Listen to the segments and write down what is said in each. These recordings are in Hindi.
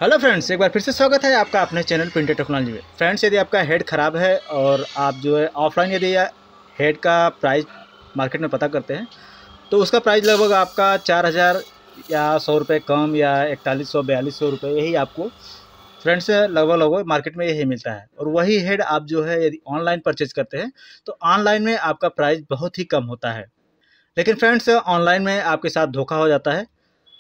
हेलो फ्रेंड्स, एक बार फिर से स्वागत है आपका अपने चैनल प्रिंटेड टेक्नोलॉजी में। फ्रेंड्स, यदि आपका हेड ख़राब है और आप जो है ऑफलाइन यदि हेड का प्राइस मार्केट में पता करते हैं तो उसका प्राइस लगभग आपका 4000 या 100 रुपये कम या 4100 4200 रुपये यही आपको फ्रेंड्स लगभग लगभग मार्केट में यही मिलता है। और वही हेड आप जो है यदि ऑनलाइन परचेज करते हैं तो ऑनलाइन में आपका प्राइस बहुत ही कम होता है। लेकिन फ्रेंड्स, ऑनलाइन में आपके साथ धोखा हो जाता है।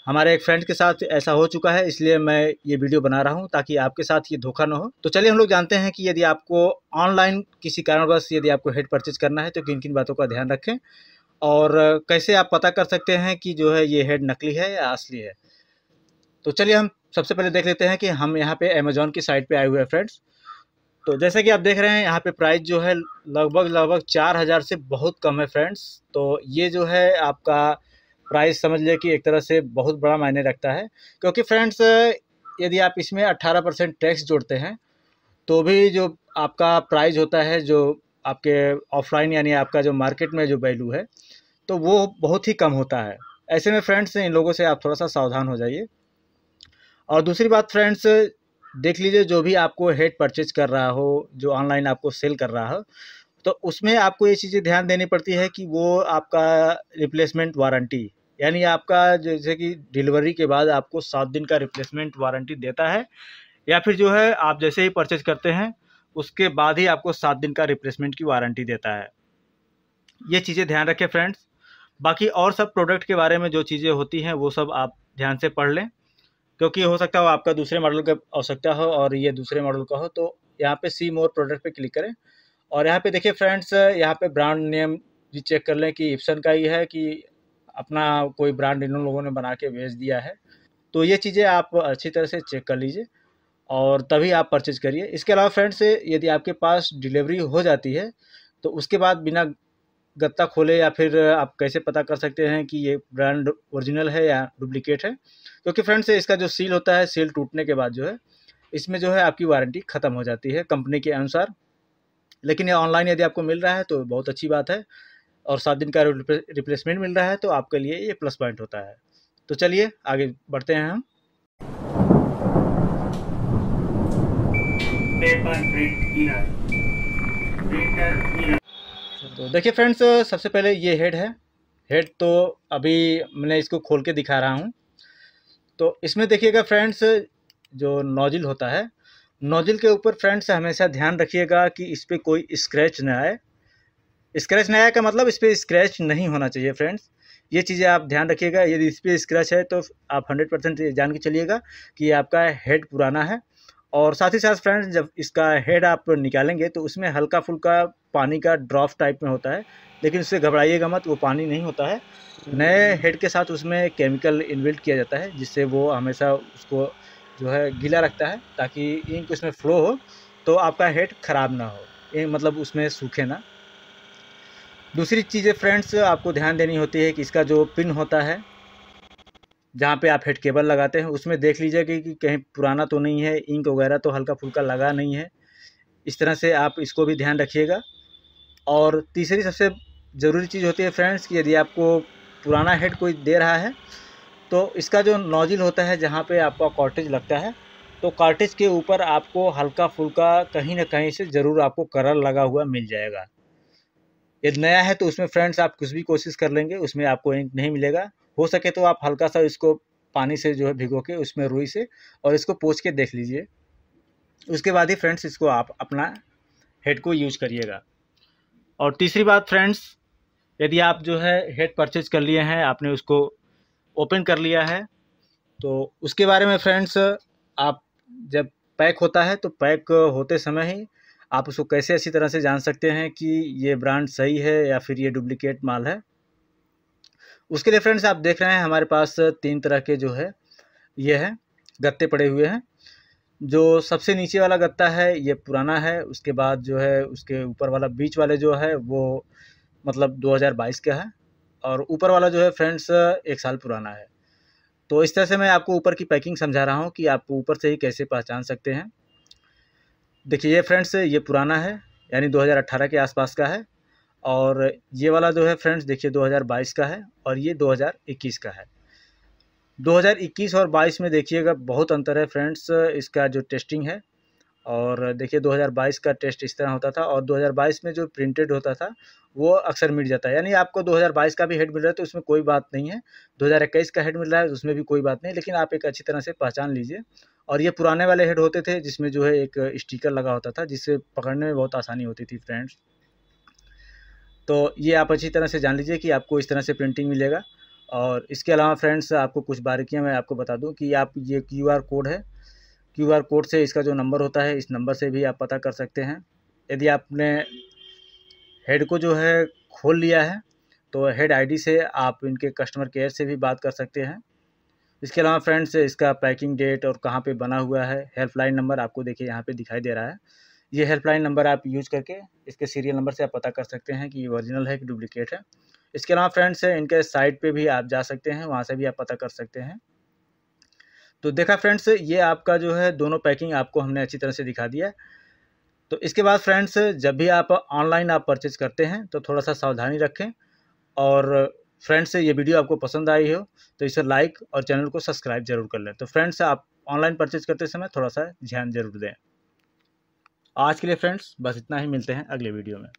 हमारे एक फ्रेंड के साथ ऐसा हो चुका है, इसलिए मैं ये वीडियो बना रहा हूँ ताकि आपके साथ ये धोखा ना हो। तो चलिए हम लोग जानते हैं कि यदि आपको ऑनलाइन किसी कारणवश यदि आपको हेड परचेज करना है तो किन किन बातों का ध्यान रखें और कैसे आप पता कर सकते हैं कि जो है ये हेड नकली है या असली है। तो चलिए हम सबसे पहले देख लेते हैं कि हम यहाँ पे अमेजोन की साइट पे आए हुए हैं फ्रेंड्स। तो जैसे कि आप देख रहे हैं यहाँ पे प्राइस जो है लगभग लगभग 4000 से बहुत कम है फ्रेंड्स। तो ये जो है आपका प्राइस समझ लिए कि एक तरह से बहुत बड़ा मायने रखता है, क्योंकि फ्रेंड्स यदि आप इसमें 18% टैक्स जोड़ते हैं तो भी जो आपका प्राइस होता है, जो आपके ऑफलाइन यानी आपका जो मार्केट में जो वैल्यू है, तो वो बहुत ही कम होता है। ऐसे में फ्रेंड्स इन लोगों से आप थोड़ा सा सावधान हो जाइए। और दूसरी बात फ्रेंड्स, देख लीजिए जो भी आपको हेड परचेज कर रहा हो, जो ऑनलाइन आपको सेल कर रहा हो, तो उसमें आपको ये चीज़ें ध्यान देनी पड़ती है कि वो आपका रिप्लेसमेंट वारंटी यानी आपका जैसे कि डिलीवरी के बाद आपको 7 दिन का रिप्लेसमेंट वारंटी देता है, या फिर जो है आप जैसे ही परचेज करते हैं उसके बाद ही आपको 7 दिन का रिप्लेसमेंट की वारंटी देता है। ये चीज़ें ध्यान रखें फ्रेंड्स। बाकी और सब प्रोडक्ट के बारे में जो चीज़ें होती हैं वो सब आप ध्यान से पढ़ लें, क्योंकि हो सकता हो आपका दूसरे मॉडल का आवश्यकता हो और ये दूसरे मॉडल का हो। तो यहाँ पे सी मोर प्रोडक्ट पे क्लिक करें और यहाँ पे देखिए फ्रेंड्स, यहाँ पे ब्रांड नेम भी चेक कर लें कि इप्सन का ही है कि अपना कोई ब्रांड इन लोगों ने बना के भेज दिया है। तो ये चीज़ें आप अच्छी तरह से चेक कर लीजिए और तभी आप परचेज करिए। इसके अलावा फ्रेंड्स, यदि आपके पास डिलीवरी हो जाती है तो उसके बाद बिना गत्ता खोले या फिर आप कैसे पता कर सकते हैं कि ये ब्रांड ओरिजिनल है या डुप्लीकेट है, क्योंकि फ्रेंड्स इसका जो सील होता है, सील टूटने के बाद जो है इसमें जो है आपकी वारंटी ख़त्म हो जाती है कंपनी के अनुसार। लेकिन ये ऑनलाइन यदि आपको मिल रहा है तो बहुत अच्छी बात है और 7 दिन का रिप्लेसमेंट मिल रहा है तो आपके लिए ये प्लस पॉइंट होता है। तो चलिए आगे बढ़ते हैं हम। तो देखिए फ्रेंड्स, सबसे पहले ये हेड है। हेड तो अभी मैंने इसको खोल के दिखा रहा हूँ। तो इसमें देखिएगा फ्रेंड्स, जो नोजल होता है, नोजल के ऊपर फ्रेंड्स हमेशा ध्यान रखिएगा कि इस पर कोई स्क्रैच न आए। स्क्रैच न आए का मतलब इस पर स्क्रैच नहीं होना चाहिए फ्रेंड्स। ये चीज़ें आप ध्यान रखिएगा। यदि इस पर स्क्रैच है तो आप 100% जान के चलिएगा कि आपका हेड पुराना है। और साथ ही साथ फ्रेंड्स, जब इसका हेड आप निकालेंगे तो उसमें हल्का फुल्का पानी का ड्रॉप टाइप में होता है, लेकिन उससे घबराइएगा मत, वो पानी नहीं होता है। नए हेड के साथ उसमें केमिकल इनबिल्ट किया जाता है जिससे वो हमेशा उसको जो है गीला रखता है ताकि इंक उसमें फ्लो हो तो आपका हेड ख़राब ना हो, मतलब उसमें सूखे ना। दूसरी चीज़ें फ्रेंड्स आपको ध्यान देनी होती है कि इसका जो पिन होता है जहाँ पे आप हेड केबल लगाते हैं उसमें देख लीजिए कि कहीं पुराना तो नहीं है, इंक वगैरह तो हल्का फुल्का लगा नहीं है। इस तरह से आप इसको भी ध्यान रखिएगा। और तीसरी सबसे ज़रूरी चीज़ होती है फ्रेंड्स कि यदि आपको पुराना हेड कोई दे रहा है तो इसका जो नोजल होता है जहाँ पे आपका कार्ट्रिज लगता है, तो कार्ट्रिज के ऊपर आपको हल्का फुल्का कहीं ना कहीं से ज़रूर आपको कलर लगा हुआ मिल जाएगा। यदि नया है तो उसमें फ्रेंड्स आप कुछ भी कोशिश कर लेंगे उसमें आपको इंक नहीं मिलेगा। हो सके तो आप हल्का सा इसको पानी से जो है भिगो के उसमें रुई से और इसको पोंछ के देख लीजिए। उसके बाद ही फ्रेंड्स इसको आप अपना हेड को यूज करिएगा। और तीसरी बात फ्रेंड्स, यदि आप जो है हेड परचेज कर लिए हैं, आपने उसको ओपन कर लिया है, तो उसके बारे में फ्रेंड्स आप जब पैक होता है तो पैक होते समय ही आप उसको कैसे अच्छी तरह से जान सकते हैं कि ये ब्रांड सही है या फिर ये डुप्लीकेट माल है। उसके लिए फ्रेंड्स आप देख रहे हैं हमारे पास 3 तरह के जो है ये है गत्ते पड़े हुए हैं। जो सबसे नीचे वाला गत्ता है ये पुराना है, उसके बाद जो है उसके ऊपर वाला बीच वाले जो है वो मतलब 2022 का है, और ऊपर वाला जो है फ्रेंड्स 1 साल पुराना है। तो इस तरह से मैं आपको ऊपर की पैकिंग समझा रहा हूँ कि आप ऊपर से ही कैसे पहचान सकते हैं। देखिए ये फ्रेंड्स ये पुराना है यानी 2018 के आसपास का है, और ये वाला जो है फ्रेंड्स देखिए 2022 का है, और ये 2021 का है। 2021 और 22 में देखिएगा बहुत अंतर है फ्रेंड्स इसका जो टेस्टिंग है। और देखिए 2022 का टेस्ट इस तरह होता था और 2022 में जो प्रिंटेड होता था वो अक्सर मिट जाता है। यानी आपको 2022 का भी हेड मिल रहा है तो उसमें कोई बात नहीं है, 2021 का हेड मिल रहा है उसमें भी कोई बात नहीं, लेकिन आप एक अच्छी तरह से पहचान लीजिए। और ये पुराने वाले हेड होते थे जिसमें जो है एक स्टिकर लगा होता था जिससे पकड़ने में बहुत आसानी होती थी फ्रेंड्स। तो ये आप अच्छी तरह से जान लीजिए कि आपको इस तरह से प्रिंटिंग मिलेगा। और इसके अलावा फ्रेंड्स आपको कुछ बारीकियाँ मैं आपको बता दूँ कि आप ये QR कोड है, QR कोड से इसका जो नंबर होता है इस नंबर से भी आप पता कर सकते हैं। यदि आपने हेड को जो है खोल लिया है तो हेड आईडी से आप इनके कस्टमर केयर से भी बात कर सकते हैं। इसके अलावा फ्रेंड्स इसका पैकिंग डेट और कहाँ पे बना हुआ है, हेल्पलाइन नंबर आपको देखिए यहाँ पे दिखाई दे रहा है। ये हेल्पलाइन नंबर आप यूज़ करके इसके सीरियल नंबर से आप पता कर सकते हैं कि ये ओरिजिनल है कि डुप्लीकेट है। इसके अलावा फ्रेंड्स इनके साइट पे भी आप जा सकते हैं, वहाँ से भी आप पता कर सकते हैं। तो देखा फ्रेंड्स ये आपका जो है दोनों पैकिंग आपको हमने अच्छी तरह से दिखा दिया है। तो इसके बाद फ्रेंड्स जब भी आप ऑनलाइन आप परचेज़ करते हैं तो थोड़ा सा सावधानी रखें। और फ्रेंड्स ये वीडियो आपको पसंद आई हो तो इसे लाइक और चैनल को सब्सक्राइब जरूर कर लें। तो फ्रेंड्स आप ऑनलाइन परचेज़ करते समय थोड़ा सा ध्यान जरूर दें। आज के लिए फ्रेंड्स बस इतना ही, मिलते हैं अगले वीडियो में।